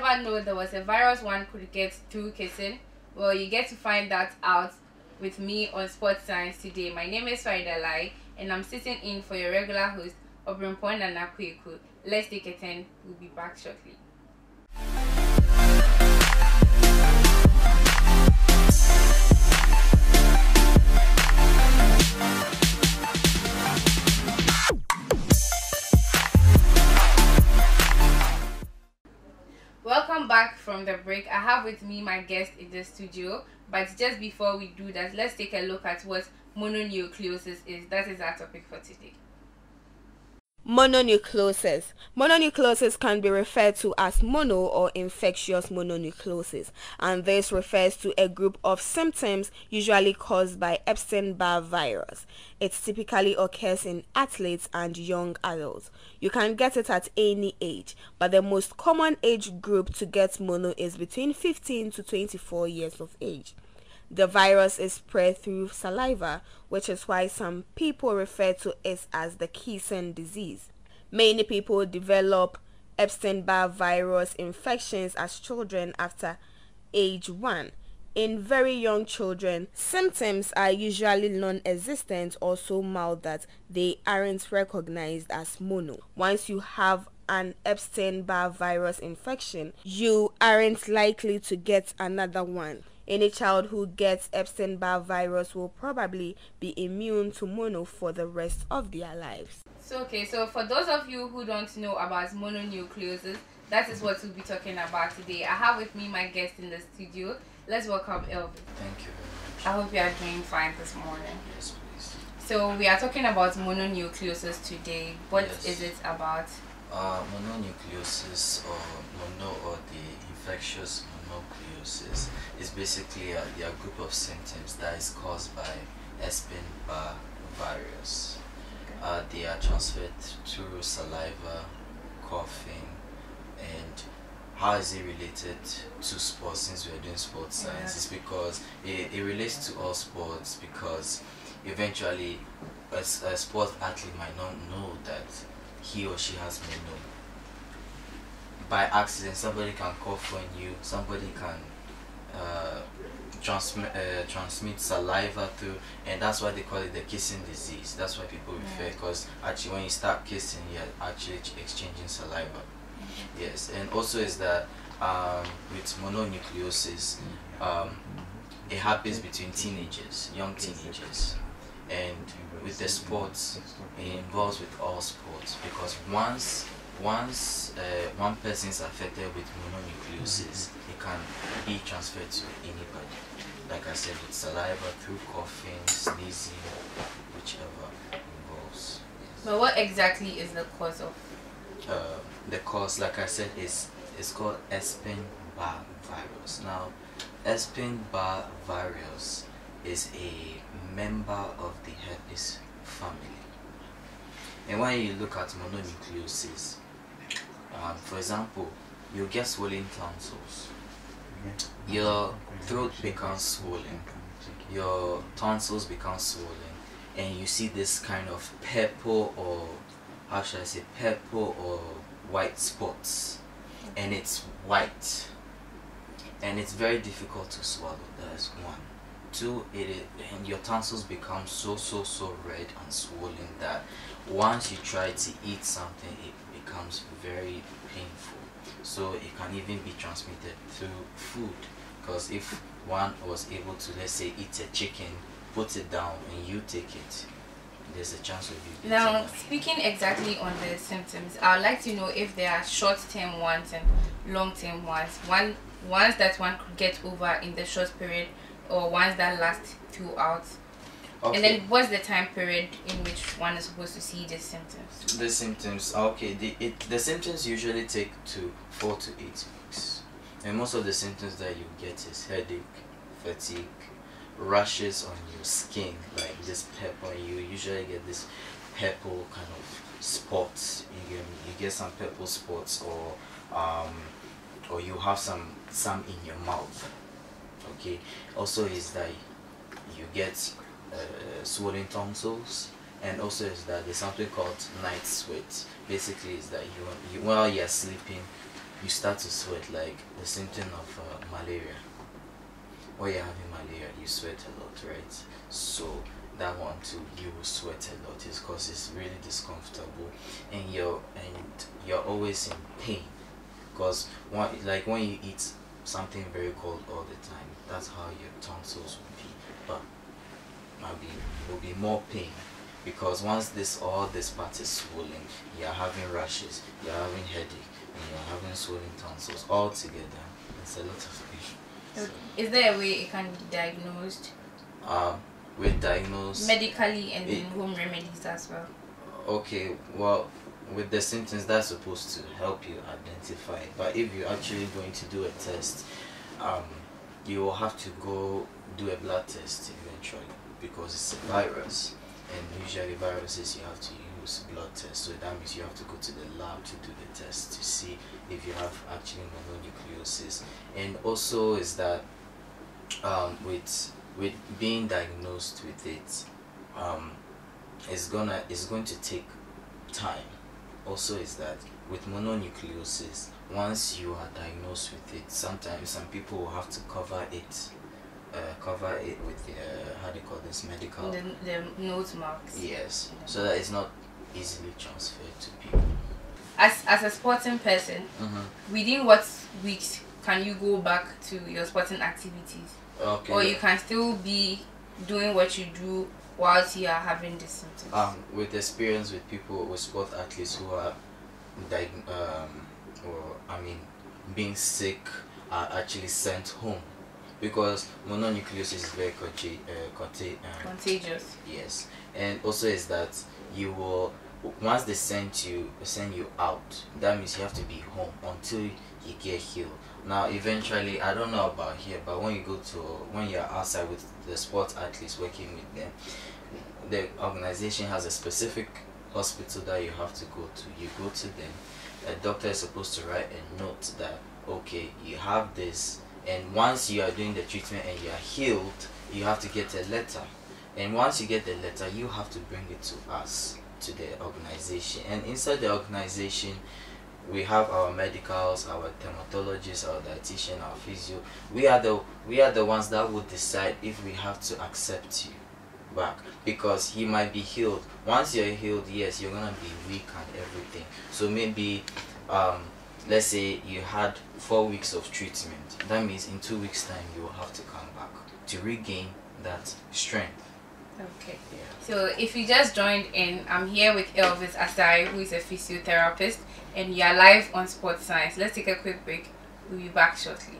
never know there was a virus one could get through kissing? Well, you get to find that out with me on Sports Science today. My name is Farida, and I'm sitting in for your regular host, Obrimpon and Nakweku. Let's take a turn. We'll be back shortly. Welcome back from the break. I have with me my guest in the studio, but just before we do that, let's take a look at what mononucleosis is. That is our topic for today. Mononucleosis. Mononucleosis can be referred to as mono or infectious mononucleosis, and this refers to a group of symptoms usually caused by Epstein-Barr virus. It typically occurs in athletes and young adults. You can get it at any age, but the most common age group to get mono is between 15 to 24 years of age. The virus is spread through saliva, which is why some people refer to it as the kissing disease. Many people develop Epstein-Barr virus infections as children after age 1. In very young children, symptoms are usually non-existent or so mild that they aren't recognized as mono. Once you have an Epstein-Barr virus infection, you aren't likely to get another one. Any child who gets Epstein-Barr virus will probably be immune to mono for the rest of their lives. So for those of you who don't know about mononucleosis, that is what we'll be talking about today. I have with me my guest in the studio. Let's welcome Elvin. Thank you very much. I hope you are doing fine this morning. Yes, please. So we are talking about mononucleosis today. What is it about? Mononucleosis, or mono, or the infectious mononucleosis, is basically a group of symptoms that is caused by Epstein-Barr virus. They are transferred through saliva, coughing, and how is it related to sports? Since we are doing sports science, is because it relates to all sports, because eventually a sport athlete might not know that he or she has mono. By accident, somebody can cough on you, somebody can transmit saliva through, and that's why they call it the kissing disease. That's why people refer, because actually when you start kissing, you're actually exchanging saliva. Yes, and also is that with mononucleosis, it happens between teenagers, young teenagers, and with the sports, it involves with all sports, because once one person is affected with mononucleosis, it can be transferred to anybody. Like I said, with saliva, through coughing, sneezing, whichever involves. Yes. But what exactly is the cause of? The cause, like I said, is called Epstein-Barr virus. Now, Epstein-Barr virus is a member of the herpes family. And when you look at mononucleosis, for example, you get swollen tonsils. Your throat becomes swollen, your tonsils become swollen, and you see this kind of purple, or how should I say, purple or white spots, and it's white, and it's very difficult to swallow. That is one. Two, and your tonsils become so red and swollen that once you try to eat something, it becomes very painful. So it can even be transmitted through food, because if one was able to, let's say, eat a chicken, put it down, and you take it, there's a chance of you getting Now, speaking exactly on the symptoms, I would like to know if there are short-term ones and long-term ones. Ones that one could get over in the short period, or ones that last throughout. Okay. And then what's the time period in which one is supposed to see the symptoms? The symptoms, okay, the symptoms usually take 4 to 8 weeks. And most of the symptoms that you get is headache, fatigue, rashes on your skin, like this purple. You usually get this purple kind of spots. You get some purple spots, or you have some in your mouth. Okay. Also is that you get swollen tonsils, and also is that there's something called night sweat. Basically is that you while you're sleeping, you start to sweat, like the symptom of malaria. When you're having malaria, you sweat a lot, right? So that one too, you will sweat a lot, is because it's really discomfortable, and you're always in pain, because like when you eat something very cold all the time, that's how your tonsils will be. But will be more pain, because once all this part is swollen, you're having rashes, you're having headache, and you're having swollen tonsils all together. It's a lot of pain. So, is there a way it can be diagnosed? With diagnosed medically and in home remedies as well. Okay, well, with the symptoms, that's supposed to help you identify it. But if you're actually going to do a test, you will have to go do a blood test eventually, because it's a virus, and usually viruses you have to use blood tests. So that means you have to go to the lab to do the test to see if you have actually mononucleosis. And also is that with being diagnosed with it, it's going to take time. Also is that with mononucleosis, once you are diagnosed with it, sometimes some people will have to cover it with how do you call this, medical, the nose marks. Yes, so that it's not easily transferred to people. As a sporting person, within what weeks can you go back to your sporting activities? Okay. Or you can still be doing what you do whilst you are having the symptoms? With experience with people, with sport athletes who are being sick, are actually sent home, because mononucleosis is very contagious. Yes, and also is that you will, once they send you out, that means you have to be home until you get healed. Now eventually, I don't know about here, but when you're outside with the sports athletes, working with them, the organization has a specific hospital that you have to go to. You go to them, a doctor is supposed to write a note that, okay, you have this, and once you are doing the treatment and you are healed, you have to get a letter, and once you get the letter, you have to bring it to us, to the organization. And inside the organization, we have our medicals, our dermatologists, our dietitian, our physio. We are the ones that would decide if we have to accept you back, because he might be healed. Once you're healed, yes, you're gonna be weak and everything. So maybe let's say you had 4 weeks of treatment. That means in 2 weeks time you will have to come back to regain that strength. Okay. Yeah. So if you just joined in, I'm here with Elvis Asai, who is a physiotherapist, and you are live on Sports Science. Let's take a quick break. We'll be back shortly.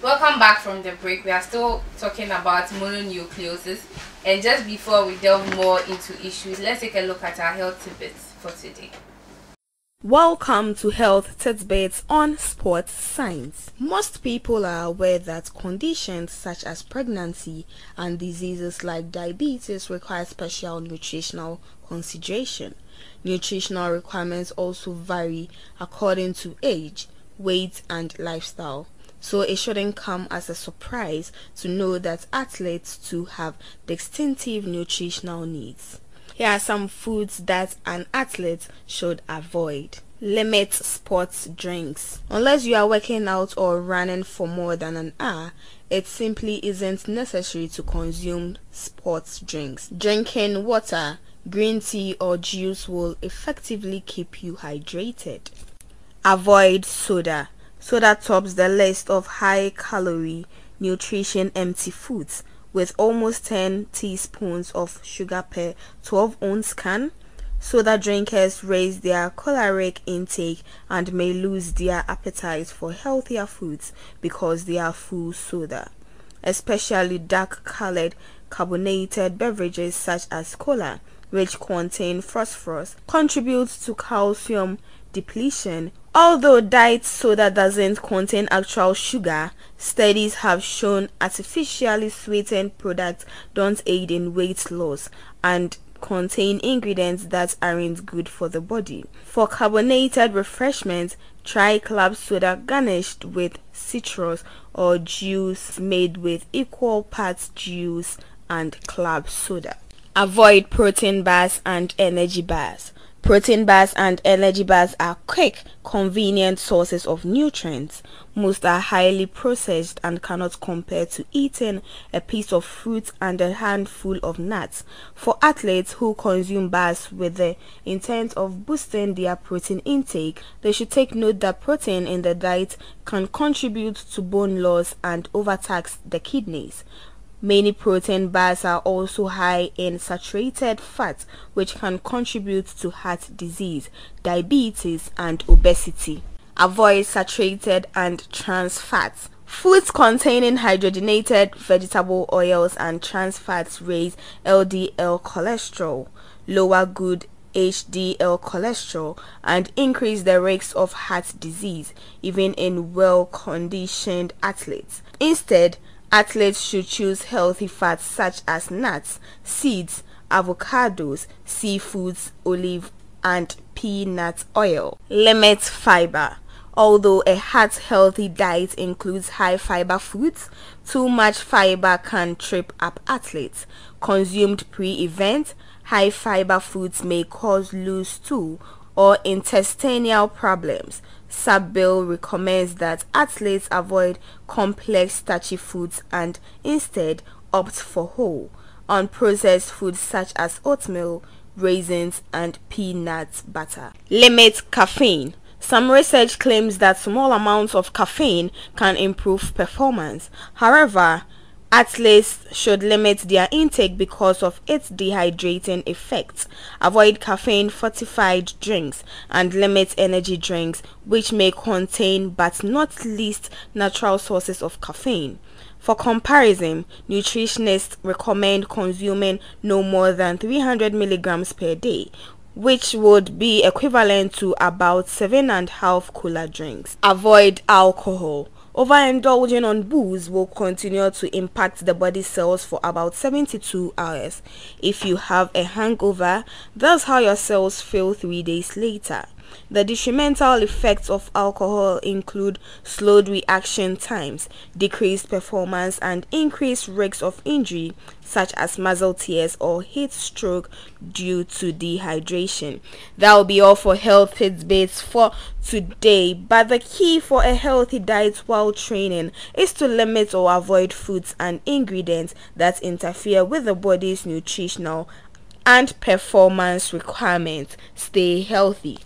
Welcome back from the break. We are still talking about mononucleosis, and just before we delve more into issues, let's take a look at our health tidbits for today. Welcome to Health Tidbits on Sports Science. Most people are aware that conditions such as pregnancy and diseases like diabetes require special nutritional consideration. Nutritional requirements also vary according to age, weight, and lifestyle. So it shouldn't come as a surprise to know that athletes too have distinctive nutritional needs. Here are some foods that an athlete should avoid. Limit sports drinks. Unless you are working out or running for more than an hour, it simply isn't necessary to consume sports drinks. Drinking water, green tea, or juice will effectively keep you hydrated. Avoid soda. Soda tops the list of high-calorie, nutrition-empty foods, with almost 10 teaspoons of sugar per 12-ounce can. Soda drinkers raise their caloric intake and may lose their appetite for healthier foods because they are full soda. Especially dark-colored carbonated beverages such as cola, which contain phosphorus, contributes to calcium depletion. Although diet soda doesn't contain actual sugar, studies have shown artificially sweetened products don't aid in weight loss and contain ingredients that aren't good for the body. For carbonated refreshments, try club soda garnished with citrus or juice made with equal parts juice and club soda. Avoid protein bars and energy bars. Protein bars and energy bars are quick, convenient sources of nutrients. Most are highly processed and cannot compare to eating a piece of fruit and a handful of nuts. For athletes who consume bars with the intent of boosting their protein intake, they should take note that protein in the diet can contribute to bone loss and overtax the kidneys. Many protein bars are also high in saturated fat, which can contribute to heart disease, diabetes, and obesity. Avoid saturated and trans fats. Foods containing hydrogenated vegetable oils and trans fats raise LDL cholesterol, lower good HDL cholesterol, and increase the risk of heart disease, even in well-conditioned athletes. Instead, athletes should choose healthy fats such as nuts, seeds, avocados, seafoods, olive, and peanut oil. Limit fiber. Although a heart-healthy diet includes high-fiber foods, too much fiber can trip up athletes. Consumed pre-event, high-fiber foods may cause loose stool or intestinal problems. Sub-Bill recommends that athletes avoid complex starchy foods and instead opt for whole, unprocessed foods such as oatmeal, raisins, and peanut butter. Limit caffeine. Some research claims that small amounts of caffeine can improve performance. However, athletes should limit their intake because of its dehydrating effects. Avoid caffeine-fortified drinks and limit energy drinks, which may contain but not least natural sources of caffeine. For comparison, nutritionists recommend consuming no more than 300 milligrams per day, which would be equivalent to about 7.5 cola drinks. Avoid alcohol. Overindulging on booze will continue to impact the body cells for about 72 hours. If you have a hangover, that's how your cells feel 3 days later. The detrimental effects of alcohol include slowed reaction times, decreased performance, and increased risks of injury such as muscle tears or heat stroke due to dehydration. That will be all for health tidbits for today, but the key for a healthy diet while training is to limit or avoid foods and ingredients that interfere with the body's nutritional and performance requirements. Stay healthy.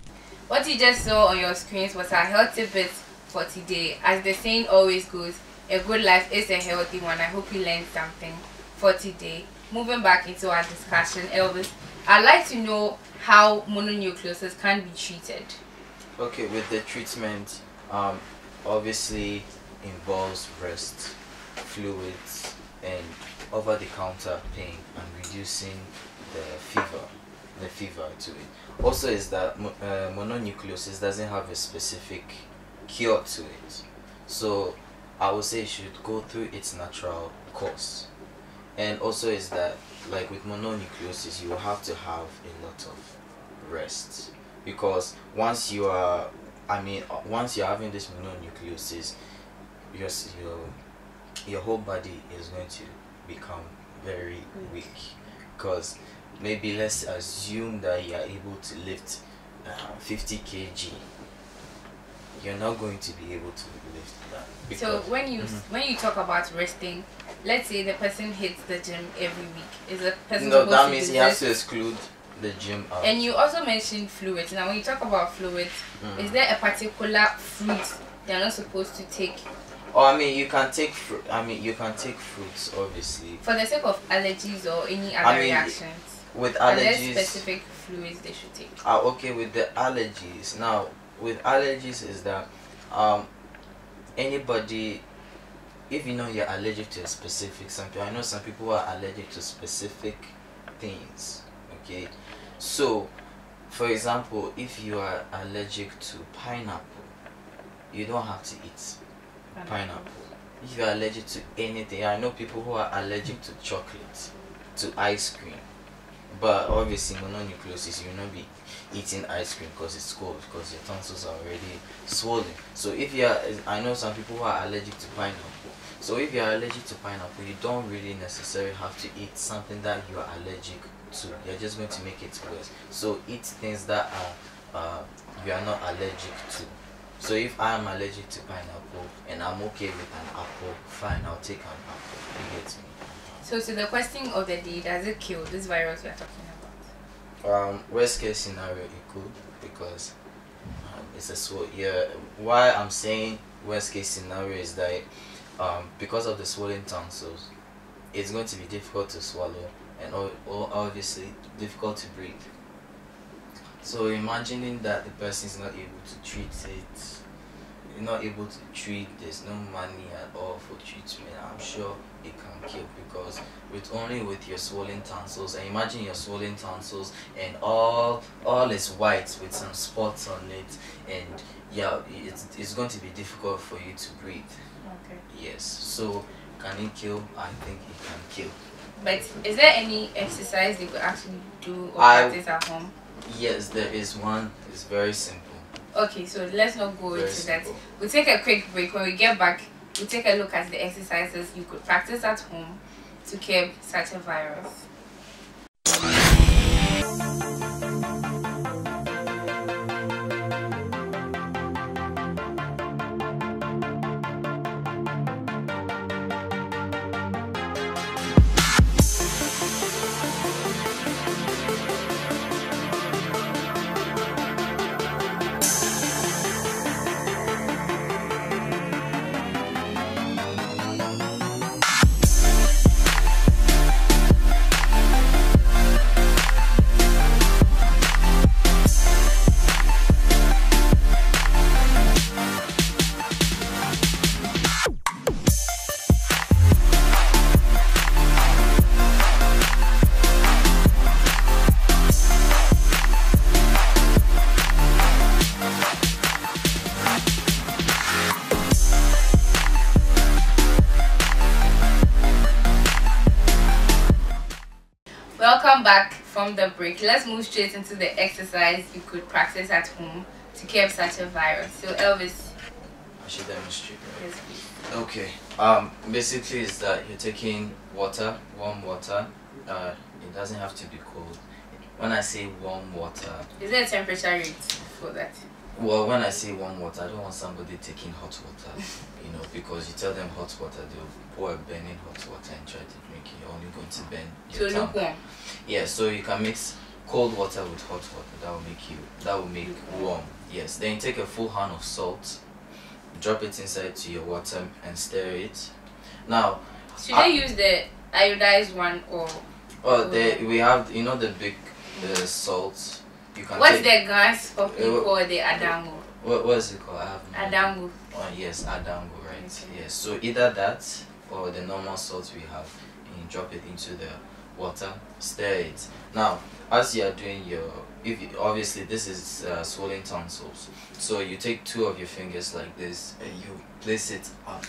What you just saw on your screens was our health tidbits for today. As the saying always goes, a good life is a healthy one. I hope you learned something for today. Moving back into our discussion, Elvis, I'd like to know how mononucleosis can be treated. Okay, with the treatment, obviously involves rest, fluids, and over-the-counter pain, and reducing the fever to it. Also is that mononucleosis doesn't have a specific cure to it, so I would say it should go through its natural course. And also is that, like with mononucleosis, you will have to have a lot of rest, because once you're having this mononucleosis, your whole body is going to become very weak. Because maybe let's assume that you are able to lift 50 kg, you're not going to be able to lift that. So when you talk about resting, let's say the person hits the gym every week, is the person No, supposed that to means do he has this? to exclude the gym out. And you also mentioned fluids. Now when you talk about fluids, is there a particular fruit they're not supposed to take. Or I mean, you can take fruit. I mean, you can take fruits, obviously. For the sake of allergies or any other reactions. With allergies, are there allergies, specific fluids they should take? Okay, with the allergies. Now, with allergies is that anybody, if you know you're allergic to a specific something, I know some people are allergic to specific things. Okay, so for example, if you are allergic to pineapple, you don't have to eat pineapple. If you are allergic to anything, I know people who are allergic to chocolate, to ice cream, but obviously mononucleosis, you will not be eating ice cream because it's cold, because your tonsils are already swollen. So if you are, I know some people who are allergic to pineapple. So if you are allergic to pineapple, you don't really necessarily have to eat something that you are allergic to. You're just going to make it worse. So eat things that are you are not allergic to. So if I am allergic to pineapple and I'm okay with an apple, fine, I'll take an apple. You get me? So to the question of the day, does it kill this virus we are talking about? Worst case scenario, it could, because it's a yeah. Why I'm saying worst case scenario is that because of the swollen tonsils, it's going to be difficult to swallow and obviously difficult to breathe. So imagining that the person is not able to treat it, you're not able to treat, there's no money at all for treatment, I'm sure it can kill, because with your swollen tonsils, and imagine your swollen tonsils and all is white with some spots on it, and yeah, it's going to be difficult for you to breathe. Okay. Yes. So can it kill? I think it can kill. But is there any exercise they could actually do or practice at home? Yes, there is one. It's very simple. Okay, so let's not go into that. We'll take a quick break. When we get back, we'll take a look at the exercises you could practice at home to curb such a virus. Welcome back from the break. Let's move straight into the exercise you could practice at home to curb such a virus. So Elvis, I should demonstrate, right? Yes, please. Okay. Basically is that you're taking water, warm water. It doesn't have to be cold. When I say warm water, Is there a temperature rate for that? well, when I say warm water, I don't want somebody taking hot water, because you tell them hot water, they'll pour a burning hot water and try to drink it. You're only going to burn your tongue. Lukewarm. Yeah, so you can mix cold water with hot water. That will make warm. Yes. Then you take a full hand of salt, drop it inside to your water and stir it. Now, should I use the iodized one or? We have the big salt. You can. What's the gas coffee called? The adango. What is it called? I have no idea. Adango. Oh yes, adango, right? Okay. Yes. So either that or the normal salt we have, and you drop it into the water, stir it. Now, as you are doing obviously this is swollen tonsils, so you take two of your fingers like this and you place it up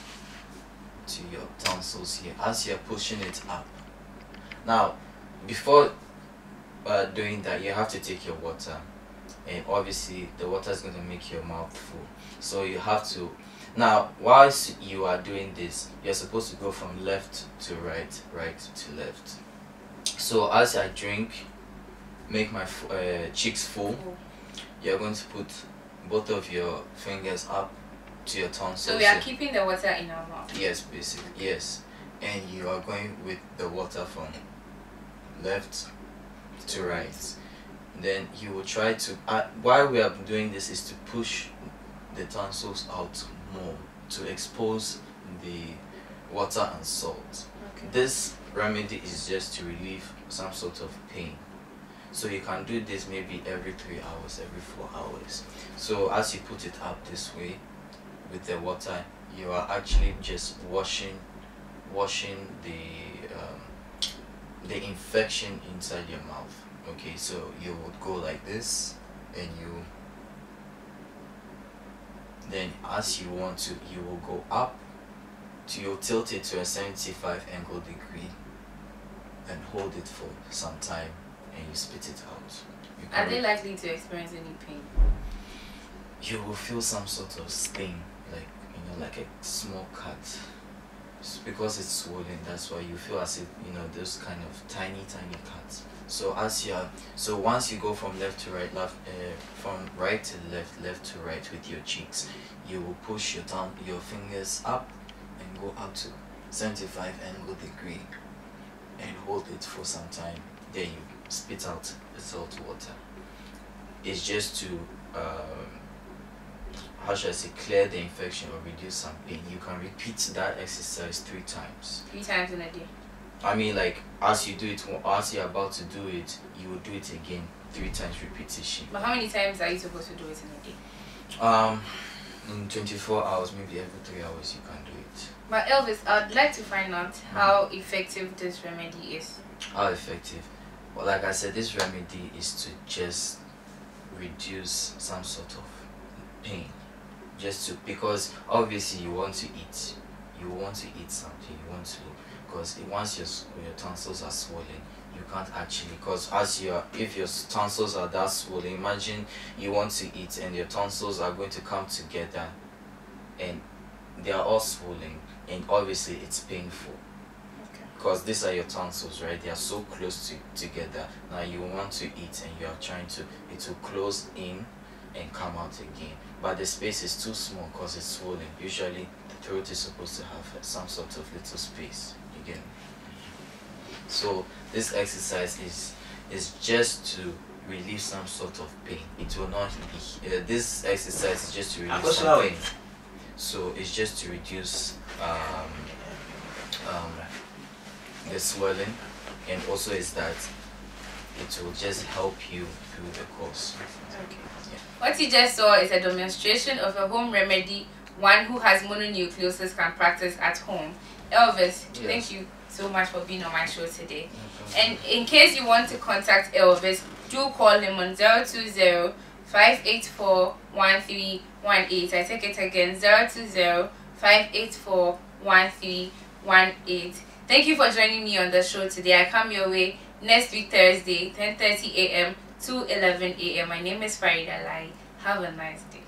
to your tonsils here as you're pushing it up. Now, before doing that, you have to take your water, and obviously the water is going to make your mouth full, so you have to. Now, whilst you are doing this, you're supposed to go from left to right, right to left. So as I drink, make my cheeks full, you're going to put both of your fingers up to your tonsils. So we are keeping the water in our mouth. Yes, basically, yes. And you are going with the water from left to right. Then you will try to, why we are doing this is to push the tonsils out more to expose the water and salt. Okay. This remedy is just to relieve some sort of pain. So you can do this maybe every 3 hours, every 4 hours. So as you put it up this way with the water, you are actually just washing the infection inside your mouth. Okay, so you would go like this, and then as you want to, you will go up to, you tilt it to a 75 angle degree and hold it for some time, and you spit it out. Are they likely to experience any pain? You will feel some sort of sting, like like a small cut. It's because it's swollen, that's why you feel as if those kind of tiny cuts. So once you go from left to right, from right to left, left to right with your cheeks, you will push your fingers up and go up to 75 angle degree and hold it for some time. Then you spit out the salt water. It's just to how should I say, clear the infection or reduce some pain. You can repeat that exercise 3 times. 3 times in a day? I mean, like, as you do it, as you're about to do it, you will do it again 3 times repetition. But how many times are you supposed to do it in a day? In 24 hours, maybe every 3 hours you can do it. But Elvis, I'd like to find out how effective this remedy is. How effective? Well, like I said, this remedy is to just reduce some sort of pain. Because obviously you want to eat. You want to eat something. You want to, because once your tonsils are swollen, you can't actually, because if your tonsils are that swollen, imagine you want to eat and your tonsils are going to come together and they are all swollen, and obviously it's painful. Because these are your tonsils, right? They are so close together. Now you want to eat and you are trying to, it will close in and come out again, but the space is too small because it's swollen. Usually the throat is supposed to have some sort of little space again. So this exercise is just to relieve some sort of pain. It will not be this exercise is just to relieve some pain. So it's just to reduce the swelling, and also is that it will just help you through the course. Okay. Yeah. What you just saw is a demonstration of a home remedy one who has mononucleosis can practice at home. Elvis, yes. Thank you so much for being on my show today. And in case you want to contact Elvis, do call him on 020-584-1318. I take it again, 020-584-1318. Thank you for joining me on the show today. I come your way next week Thursday, 10:30 a.m. to 11 a.m. My name is Farida. Have a nice day.